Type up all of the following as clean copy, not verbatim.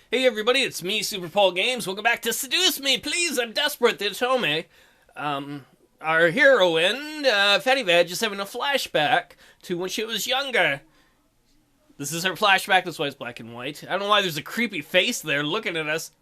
Hey everybody, it's me, Super Paul Games. Welcome back to Seduce Me, please. I'm desperate. The Otome, our heroine, Fatty Veg, is having a flashback to when she was younger. This is her flashback. That's why it's black and white. I don't know why there's a creepy face there looking at us.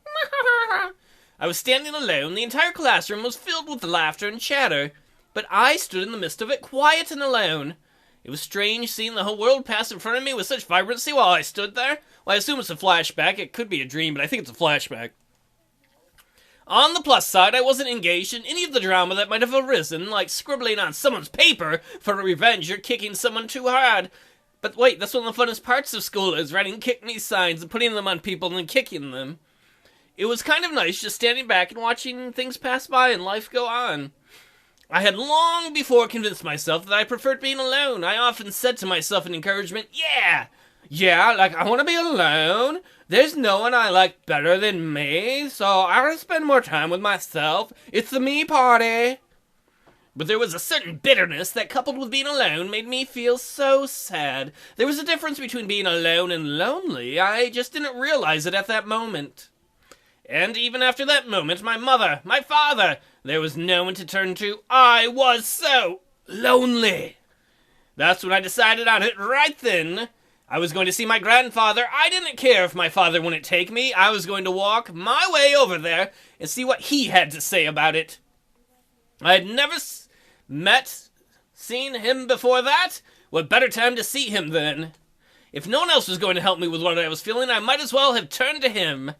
I was standing alone. The entire classroom was filled with laughter and chatter, but I stood in the midst of it, quiet and alone. It was strange seeing the whole world pass in front of me with such vibrancy while I stood there. Well, I assume it's a flashback. It could be a dream, but I think it's a flashback. On the plus side, I wasn't engaged in any of the drama that might have arisen, like scribbling on someone's paper for revenge or kicking someone too hard. But wait, that's one of the funnest parts of school, is writing kick me signs and putting them on people and then kicking them. It was kind of nice just standing back and watching things pass by and life go on. I had long before convinced myself that I preferred being alone. I often said to myself in encouragement, yeah, like I want to be alone. There's no one I like better than me, so I want to spend more time with myself. It's the me party. But there was a certain bitterness that, coupled with being alone, made me feel so sad. There was a difference between being alone and lonely. I just didn't realize it at that moment. And even after that moment, my mother, my father, there was no one to turn to. I was so lonely. That's when I decided on it right then. I was going to see my grandfather. I didn't care if my father wouldn't take me. I was going to walk my way over there and see what he had to say about it. I had never seen him before that. What better time to see him then? If no one else was going to help me with what I was feeling, I might as well have turned to him.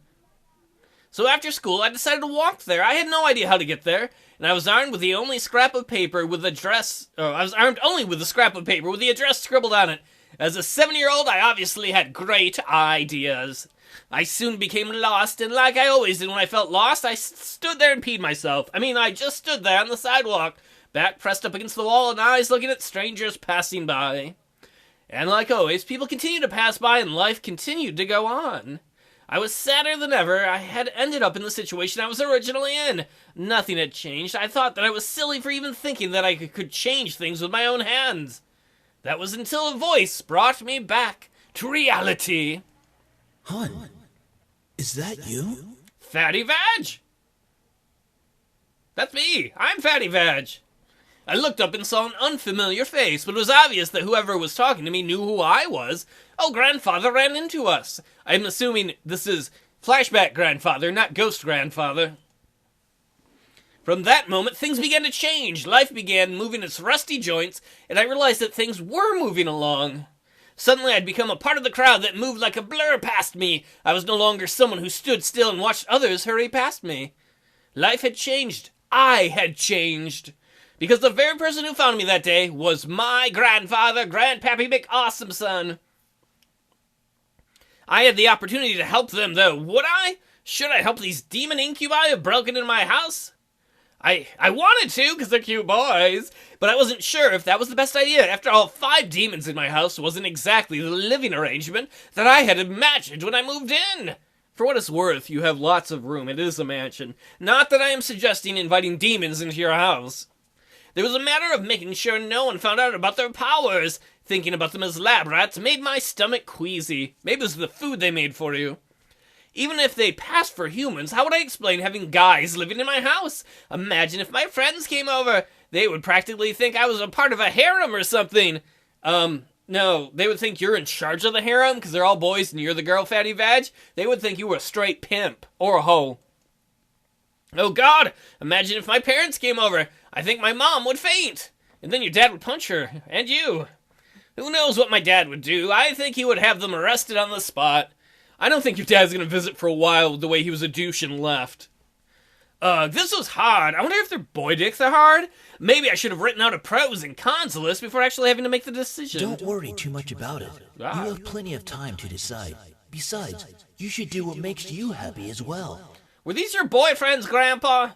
So after school, I decided to walk there. I had no idea how to get there, and I was armed with the only scrap of paper with the address. I was armed only with the scrap of paper with the address scribbled on it. As a 7-year-old, I obviously had great ideas. I soon became lost, and like I always did when I felt lost, I stood there and peed myself. I just stood there on the sidewalk, back pressed up against the wall and eyes looking at strangers passing by. And like always, people continued to pass by and life continued to go on. I was sadder than ever. I had ended up in the situation I was originally in. Nothing had changed. I thought that I was silly for even thinking that I could change things with my own hands. That was until a voice brought me back to reality. Hun, is that you? Fatty Vag! That's me. I'm Fatty Vag. I looked up and saw an unfamiliar face, but it was obvious that whoever was talking to me knew who I was. Oh, grandfather ran into us. I'm assuming this is flashback grandfather, not ghost grandfather. From that moment, things began to change. Life began moving its rusty joints, and I realized that things were moving along. Suddenly, I'd become a part of the crowd that moved like a blur past me. I was no longer someone who stood still and watched others hurry past me. Life had changed. I had changed. Because the very person who found me that day was my grandfather, Grandpappy McAwesomeson. I had the opportunity to help them, though. Would I? Should I help these demon incubi who broke into my house? I wanted to, because they're cute boys, but I wasn't sure if that was the best idea. After all, 5 demons in my house wasn't exactly the living arrangement that I had imagined when I moved in. For what it's worth, you have lots of room. It is a mansion. Not that I am suggesting inviting demons into your house. There was a matter of making sure no one found out about their powers. Thinking about them as lab rats made my stomach queasy. Maybe it was the food they made for you. Even if they passed for humans, how would I explain having guys living in my house? Imagine if my friends came over. They would practically think I was a part of a harem or something. No, they would think you're in charge of the harem because they're all boys and you're the girl, Fatty Vag. They would think you were a straight pimp or a hoe. Oh God, imagine if my parents came over. I think my mom would faint. And then your dad would punch her, and you. Who knows what my dad would do? I think he would have them arrested on the spot. I don't think your dad's gonna visit for a while with the way he was a douche and left. This was hard. I wonder if their boy dicks are hard? Maybe I should have written out a pros and cons list before actually having to make the decision. Don't worry too much about it. You have plenty of time to decide. Besides, you should do what makes you happy as well. Were these your boyfriends, Grandpa?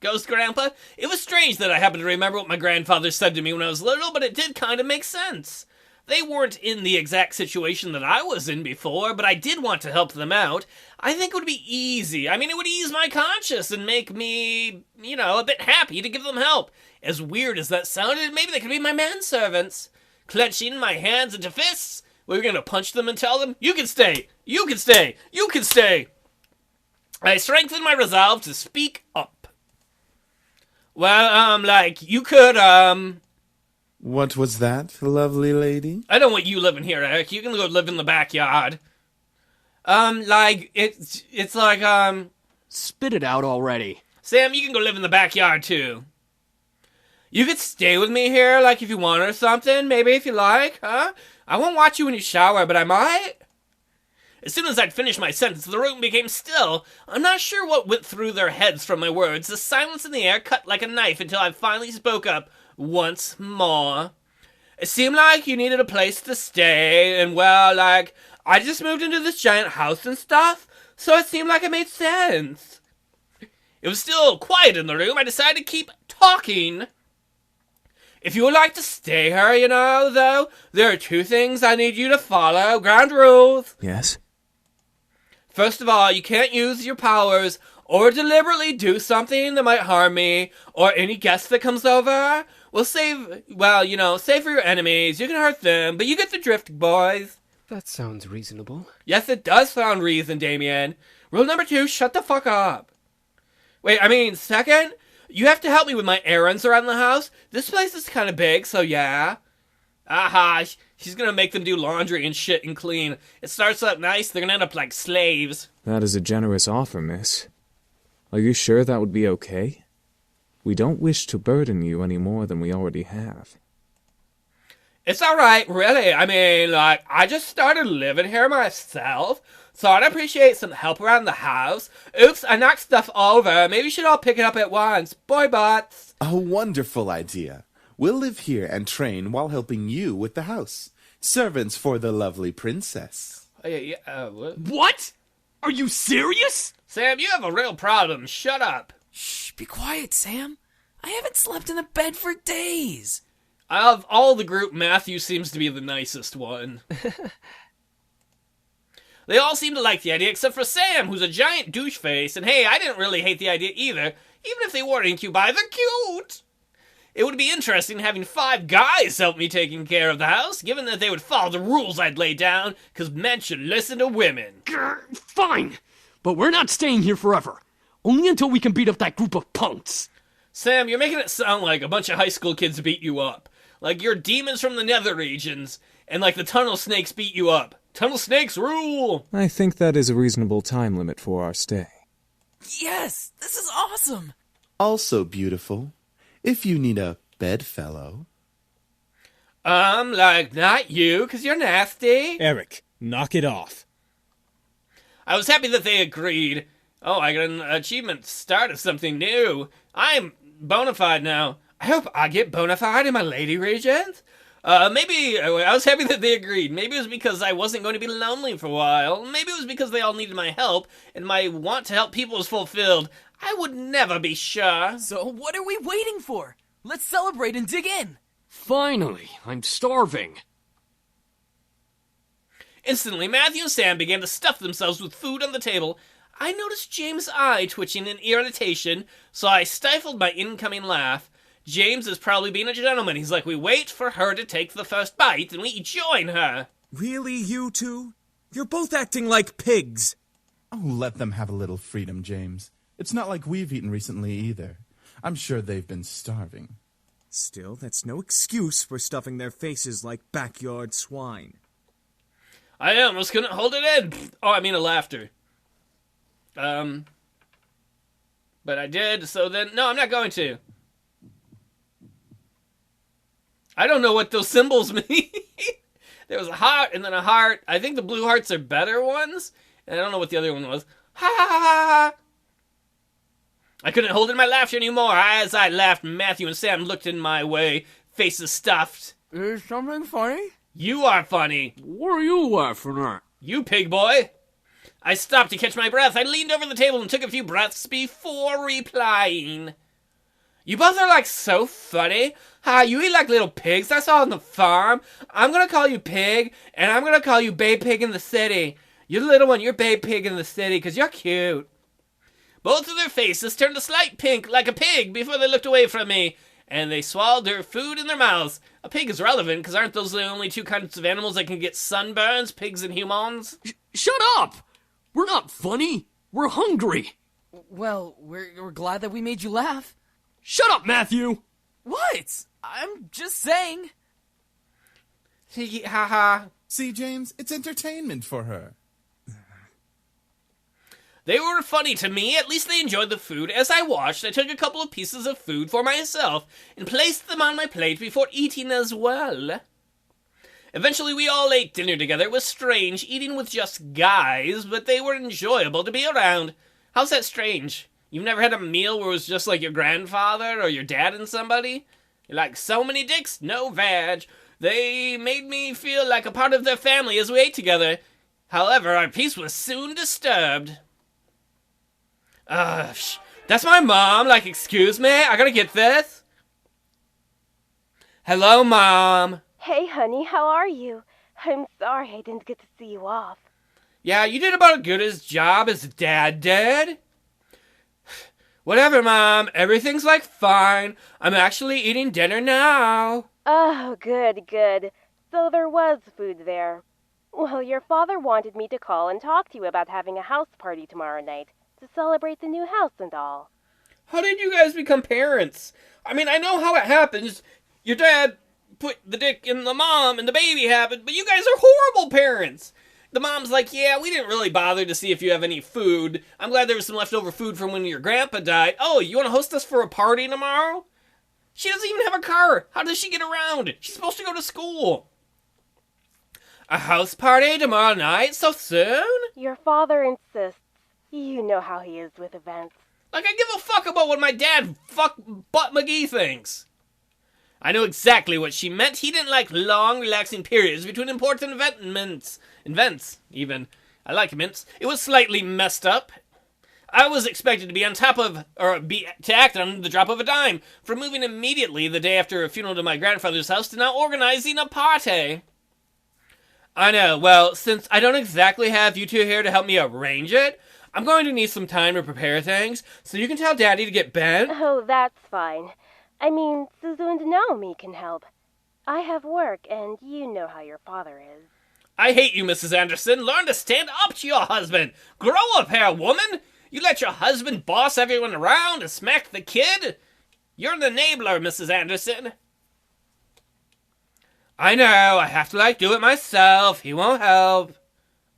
Ghost Grandpa? It was strange that I happened to remember what my grandfather said to me when I was little, but it did kind of make sense. They weren't in the exact situation that I was in before, but I did want to help them out. I think it would be easy. It would ease my conscience and make me, a bit happy to give them help. As weird as that sounded, maybe they could be my manservants. Clenching my hands into fists, we were going to punch them and tell them, you can stay. You can stay! You can stay! I strengthened my resolve to speak up. Well, you could, What was that, lovely lady? I don't want you living here, Eric. You can go live in the backyard. It's like, Spit it out already. Sam, you can go live in the backyard, too. You could stay with me here, like, if you want or something, maybe if you like, huh? I won't watch you when you shower, but I might. As soon as I'd finished my sentence, the room became still. I'm not sure what went through their heads from my words. The silence in the air cut like a knife until I finally spoke up once more. It seemed like you needed a place to stay, and well, I just moved into this giant house and stuff, so it seemed like it made sense. It was still quiet in the room. I decided to keep talking. If you would like to stay here, though, there are 2 things I need you to follow. Ground rules. Yes? First of all, you can't use your powers or deliberately do something that might harm me or any guest that comes over. Save for your enemies. You can hurt them, but you get the drift, boys. That sounds reasonable. Yes, it does sound reason, Damien. Rule number 2, shut the fuck up. Second, you have to help me with my errands around the house. This place is kind of big, so yeah. Aha, she's gonna make them do laundry and shit and clean. It starts up nice, they're gonna end up like slaves. That is a generous offer, miss. Are you sure that would be okay? We don't wish to burden you any more than we already have. It's alright, really. I just started living here myself, so I'd appreciate some help around the house. Oops, I knocked stuff over. Maybe we should all pick it up at once. Boy butts. A wonderful idea. We'll live here and train while helping you with the house. Servants for the lovely princess. What? Are you serious? Sam, you have a real problem. Shut up. Shh, be quiet, Sam. I haven't slept in a bed for days. Of all the group, Matthew seems to be the nicest one. They all seem to like the idea, except for Sam, who's a giant douche face. And hey, I didn't really hate the idea either. Even if they were incubi, they're cute. It would be interesting having 5 guys help me taking care of the house, given that they would follow the rules I'd lay down, because men should listen to women. Grr, fine, but we're not staying here forever. Only until we can beat up that group of punks. Sam, you're making it sound like a bunch of high school kids beat you up. Like you're demons from the nether regions, and like the tunnel snakes beat you up. Tunnel snakes rule! I think that is a reasonable time limit for our stay. Yes, this is awesome. Also beautiful. If you need a bedfellow. Not you, 'cause you're nasty. Eric, knock it off. I was happy that they agreed. Oh, I got an achievement start of something new. I'm bona fide now. I hope I get bona fide in my lady regions. Maybe I was happy that they agreed. Maybe it was because I wasn't going to be lonely for a while. Maybe it was because they all needed my help, and my want to help people was fulfilled. I would never be sure. So what are we waiting for? Let's celebrate and dig in. Finally, I'm starving. Instantly, Matthew and Sam began to stuff themselves with food on the table. I noticed James' eye twitching in irritation, so I stifled my incoming laugh. James is probably being a gentleman. He's like, we wait for her to take the first bite, and we join her. Really, you two? You're both acting like pigs. Oh, let them have a little freedom, James. It's not like we've eaten recently either. I'm sure they've been starving. Still, that's no excuse for stuffing their faces like backyard swine. I almost couldn't hold it in. Oh, I mean a laughter. But I did, so then... No, I'm not going to. I don't know what those symbols mean. There was a heart and then a heart. I think the blue hearts are better ones. And I don't know what the other one was. Ha ha ha ha ha. I couldn't hold in my laughter anymore. As I laughed, Matthew and Sam looked in my way, faces stuffed. Is something funny? You are funny. What are you laughing at? You pig boy. I stopped to catch my breath. I leaned over the table and took a few breaths before replying. You both are like so funny. You eat like little pigs. That's all on the farm. I'm gonna call you Pig, and I'm gonna call you Bay Pig in the city. You're the little one, you're Bay Pig in the city, because you're cute. Both of their faces turned a slight pink like a pig before they looked away from me, and they swallowed their food in their mouths. A pig is relevant, because aren't those the only two kinds of animals that can get sunburns, pigs and humans? Shut up! We're not funny. We're hungry. Well, we're glad that we made you laugh. Shut up, Matthew! What? I'm just saying. Ha. See, James, it's entertainment for her. They were funny to me. At least they enjoyed the food. As I watched, I took a couple of pieces of food for myself and placed them on my plate before eating as well. Eventually, we all ate dinner together. It was strange, eating with just guys, but they were enjoyable to be around. How's that strange? You've never had a meal where it was just like your grandfather or your dad and somebody? You're like, so many dicks, no vag. They made me feel like a part of their family as we ate together. However, our peace was soon disturbed. That's my mom. Like, excuse me? I gotta get this. Hello, Mom. Hey, honey, how are you? I'm sorry I didn't get to see you off. Yeah, you did about as good a job as Dad did. Whatever, Mom. Everything's, like, fine. I'm actually eating dinner now. Oh, good, good. So there was food there. Well, your father wanted me to call and talk to you about having a house party tomorrow night to celebrate the new house and all. How did you guys become parents? I mean, I know how it happens. Your dad put the dick in the mom and the baby happened, but you guys are horrible parents. The mom's like, yeah, we didn't really bother to see if you have any food. I'm glad there was some leftover food from when your grandpa died. Oh, you want to host us for a party tomorrow? She doesn't even have a car. How does she get around? She's supposed to go to school. A house party tomorrow night? So soon? Your father insists. You know how he is with events. Like, I give a fuck about what my dad Butt McGee thinks. I know exactly what she meant. He didn't like long, relaxing periods between important events, even. I like mints. It was slightly messed up. I was expected to be on top of, to act on the drop of a dime, from moving immediately the day after a funeral to my grandfather's house to now organizing a party. I know, well, since I don't exactly have you two here to help me arrange it, I'm going to need some time to prepare things, so you can tell Daddy to get bent. Oh, that's fine. I mean, Suzu and Naomi can help. I have work, and you know how your father is. I hate you, Mrs. Anderson. Learn to stand up to your husband. Grow up here, woman. You let your husband boss everyone around and smack the kid? You're an enabler, Mrs. Anderson. I know, I have to, do it myself. He won't help.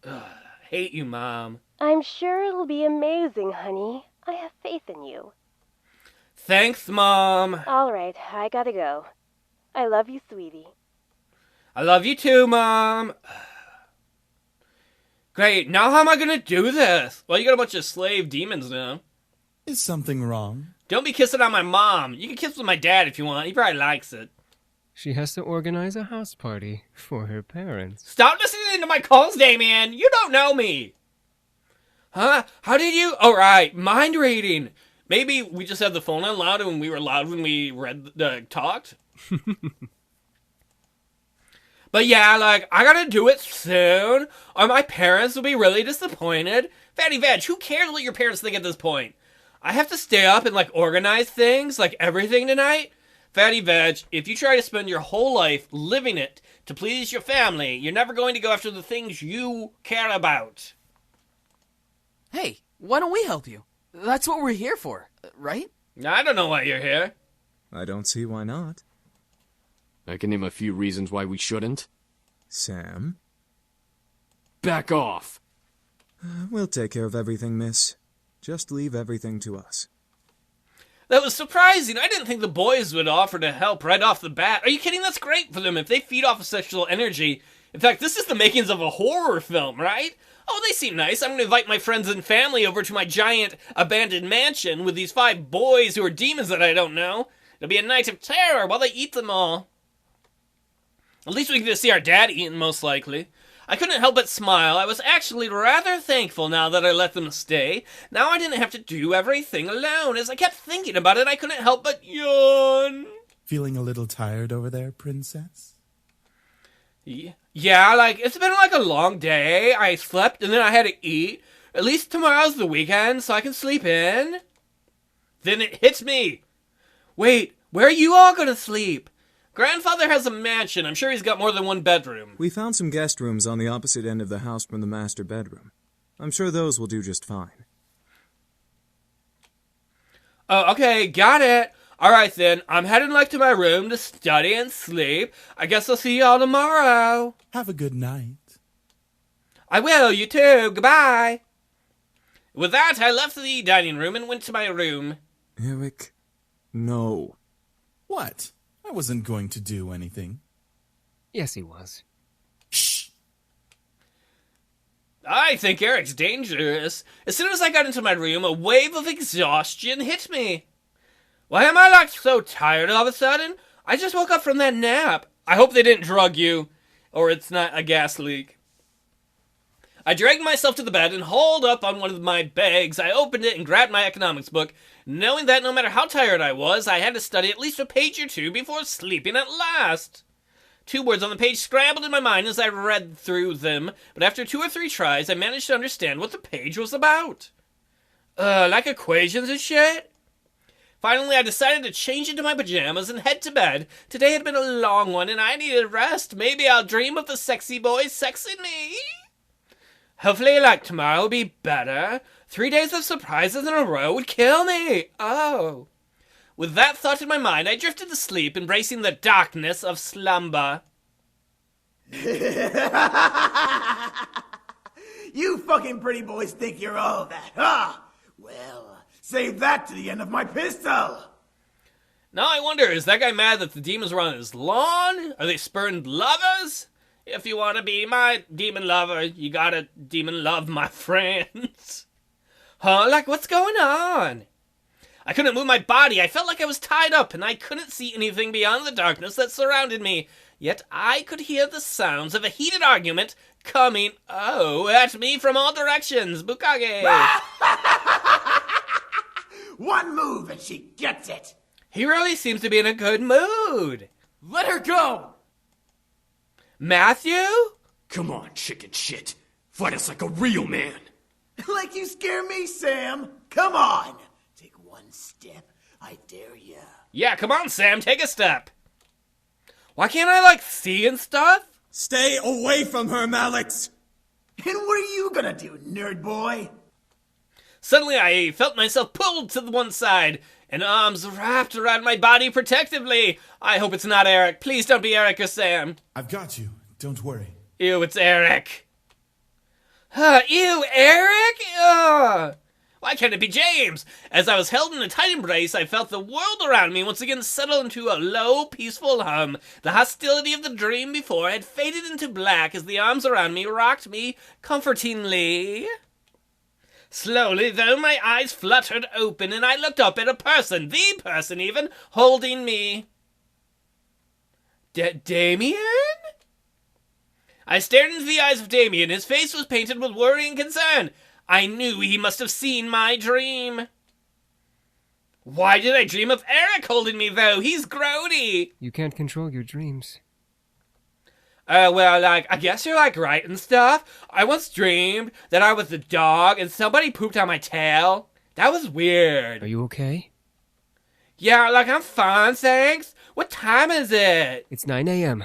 Ugh, I hate you, Mom. I'm sure it'll be amazing, honey. I have faith in you. Thanks, Mom. All right, I gotta go. I love you, sweetie. I love you too, Mom. Great, now how am I gonna do this? Well, you got a bunch of slave demons now. Is something wrong? Don't be kissing on my mom. You can kiss with my dad if you want. He probably likes it. She has to organize a house party for her parents. Stop listening to my calls, Damien. You don't know me. Huh? How did you? Oh, right. Mind reading. Maybe we just had the phone on loud and we were loud when we talked. But yeah, I gotta do it soon, or my parents will be really disappointed. Fatty Veg, who cares what your parents think at this point? I have to stay up and, organize things, everything tonight. Fatty Veg, if you try to spend your whole life living it to please your family, you're never going to go after the things you care about. Hey, why don't we help you? That's what we're here for, right? I don't know why you're here. I don't see why not. I can name a few reasons why we shouldn't. Sam? Back off! We'll take care of everything, miss. Just leave everything to us. That was surprising. I didn't think the boys would offer to help right off the bat. Are you kidding? That's great for them if they feed off of sexual energy. In fact, this is the makings of a horror film, right? Oh, they seem nice. I'm going to invite my friends and family over to my giant abandoned mansion with these 5 boys who are demons that I don't know. It'll be a night of terror while they eat them all. At least we get to see our dad eating, most likely. I couldn't help but smile. I was actually rather thankful now that I let them stay. Now I didn't have to do everything alone. As I kept thinking about it, I couldn't help but yawn. Feeling a little tired over there, princess? Yeah, it's been a long day. I slept and then I had to eat. At least tomorrow's the weekend, so I can sleep in. Then it hits me. Wait, Where are you all gonna sleep? Grandfather has a mansion. I'm sure he's got more than one bedroom. We found some guest rooms on the opposite end of the house from the master bedroom. I'm sure those will do just fine. Oh, okay, got it. Alright then, I'm heading to my room to study and sleep. I guess I'll see y'all tomorrow. Have a good night. I will, you too. Goodbye. With that, I left the dining room and went to my room. Eric, no. What? I wasn't going to do anything. Yes, he was. Shh! I think Eric's dangerous. As soon as I got into my room, a wave of exhaustion hit me. Why am I so tired all of a sudden? I just woke up from that nap. I hope they didn't drug you, or it's not a gas leak. I dragged myself to the bed and hauled up on one of my bags. I opened it and grabbed my economics book, knowing that no matter how tired I was, I had to study at least a page or two before sleeping at last. 2 words on the page scrambled in my mind as I read through them, but after 2 or 3 tries, I managed to understand what the page was about. Like equations and shit? Finally, I decided to change into my pajamas and head to bed. Today had been a long one, and I needed rest. Maybe I'll dream of the sexy boys sexing me. Hopefully, tomorrow will be better. 3 days of surprises in a row would kill me. Oh. With that thought in my mind, I drifted to sleep, embracing the darkness of slumber. You fucking pretty boys think you're all that, huh? Well, save that to the end of my pistol. Now I wonder, is that guy mad that the demons were on his lawn? Are they spurned lovers? If you want to be my demon lover, you gotta demon love my friends. Huh? What's going on? I couldn't move my body. I felt like I was tied up, and I couldn't see anything beyond the darkness that surrounded me. Yet I could hear the sounds of a heated argument coming, at me from all directions. Bukage! One move and she gets it. He really seems to be in a good mood. Let her go! Matthew? Come on, chicken shit. Fight us like a real man. Like you scare me, Sam. Come on. Take one step. I dare ya. Yeah, come on, Sam. Take a step. Why can't I, see and stuff? Stay away from her, Malix! And what are you gonna do, nerd boy? Suddenly I felt myself pulled to the one side, and arms wrapped around my body protectively. I hope it's not Eric. Please don't be Eric or Sam. I've got you. Don't worry. Ew, it's Eric. Ew, Eric? Why can't it be James? As I was held in a tight embrace, I felt the world around me once again settle into a low, peaceful hum. The hostility of the dream before had faded into black as the arms around me rocked me comfortingly. Slowly, though, my eyes fluttered open, and I looked up at a person, the person even, holding me. Damien? I stared into the eyes of Damien. His face was painted with worry and concern. I knew he must have seen my dream. Why did I dream of Eric holding me, though? He's grody. You can't control your dreams. Well, I guess you're, right and stuff. I once dreamed that I was the dog and somebody pooped on my tail. That was weird. Are you okay? Yeah, I'm fine, thanks. What time is it? It's 9 a.m.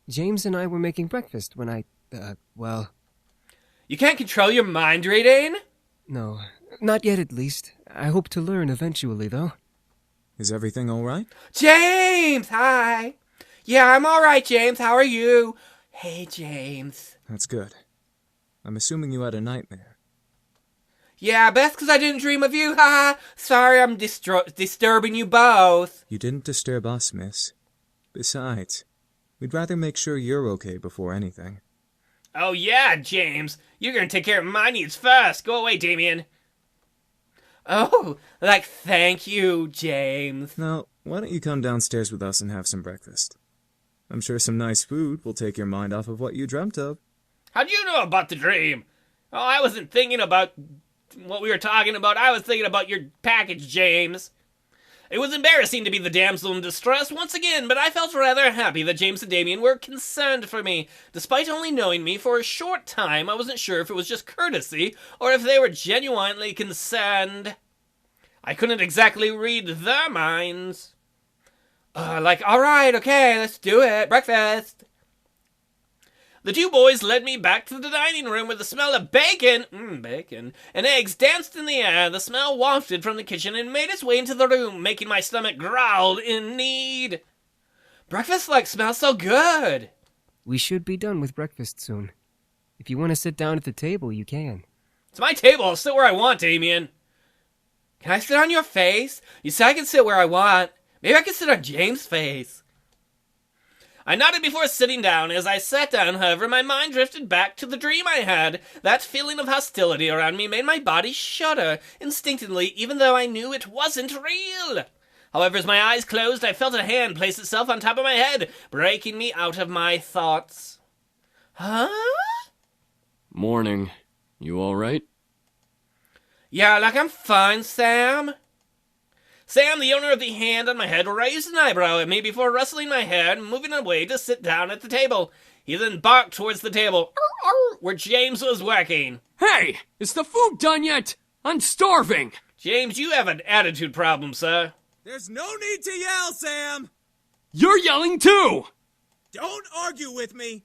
James and I were making breakfast when I, You can't control your mind reading? No, not yet at least. I hope to learn eventually, though. Is everything all right? James, hi. Yeah, I'm all right, James. How are you? Hey, James. That's good. I'm assuming you had a nightmare. Yeah, best because I didn't dream of you, haha. Sorry I'm disturbing you both. You didn't disturb us, miss. Besides, we'd rather make sure you're okay before anything. Oh yeah, James. You're gonna take care of my needs first. Go away, Damien. Oh, thank you, James. Now, why don't you come downstairs with us and have some breakfast? I'm sure some nice food will take your mind off of what you dreamt of. How do you know about the dream? Oh, I wasn't thinking about what we were talking about. I was thinking about your package, James. It was embarrassing to be the damsel in distress once again, but I felt rather happy that James and Damien were concerned for me. Despite only knowing me for a short time, I wasn't sure if it was just courtesy or if they were genuinely concerned. I couldn't exactly read their minds. Alright, okay, let's do it. Breakfast. The two boys led me back to the dining room where the smell of bacon, and eggs danced in the air. The smell wafted from the kitchen and made its way into the room, making my stomach growl in need. Breakfast smells so good. We should be done with breakfast soon. If you want to sit down at the table, you can. It's my table. I'll sit where I want, Damien. Can I sit on your face? You said I can sit where I want. Maybe I can sit on James' face. I nodded before sitting down. As I sat down, however, my mind drifted back to the dream I had. That feeling of hostility around me made my body shudder instinctively, even though I knew it wasn't real. However, as my eyes closed, I felt a hand place itself on top of my head, breaking me out of my thoughts. Huh? Morning. You alright? Yeah, I'm fine, Sam. Sam, the owner of the hand on my head, raised an eyebrow at me before rustling my hair and moving away to sit down at the table. He then barked towards the table, where James was working. Hey! Is the food done yet? I'm starving! James, you have an attitude problem, sir. There's no need to yell, Sam! You're yelling too! Don't argue with me!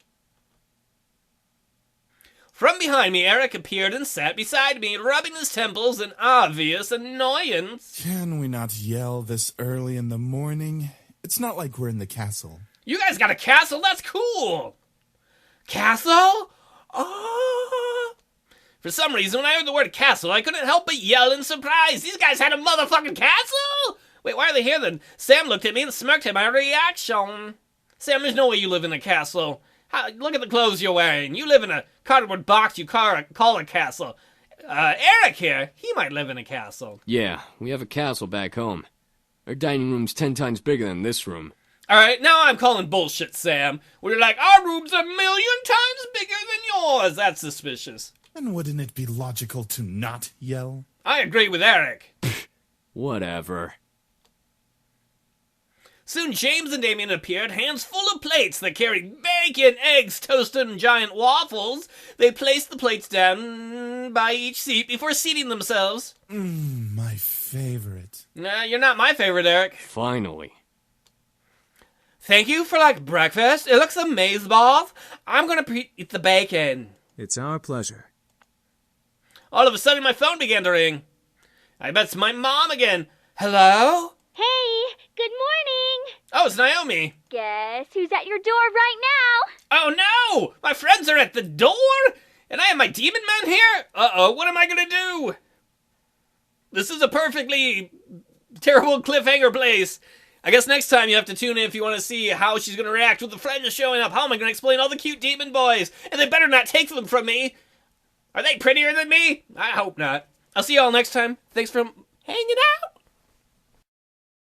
From behind me, Eric appeared and sat beside me, rubbing his temples in obvious annoyance. Can we not yell this early in the morning? It's not like we're in the castle. You guys got a castle? That's cool! Castle? Oh! For some reason, when I heard the word castle, I couldn't help but yell in surprise. These guys had a motherfucking castle? Wait, why are they here then? Sam looked at me and smirked at my reaction. Sam, there's no way you live in a castle. Look at the clothes you're wearing. You live in a cardboard box you call a castle. Eric here, he might live in a castle. Yeah, we have a castle back home. Our dining room's 10 times bigger than this room. Alright, now I'm calling bullshit, Sam. Where you're like, our room's 1,000,000 times bigger than yours. That's suspicious. And wouldn't it be logical to not yell? I agree with Eric. Whatever. Soon James and Damien appeared, hands full of plates that carried bacon, eggs, toasted, and giant waffles. They placed the plates down by each seat before seating themselves. My favorite. Nah, you're not my favorite, Eric. Finally. Thank you for, breakfast. It looks amazing. I'm gonna eat the bacon. It's our pleasure. All of a sudden, my phone began to ring. I bet it's my mom again. Hello? Hey, good morning. Oh, it's Naomi. Guess who's at your door right now? Oh no! My friends are at the door? And I have my demon men here? Uh-oh, what am I gonna do? This is a perfectly terrible cliffhanger place. I guess next time you have to tune in if you want to see how she's gonna react with the friends showing up. How am I gonna explain all the cute demon boys? And they better not take them from me. Are they prettier than me? I hope not. I'll see y'all next time. Thanks for hanging out.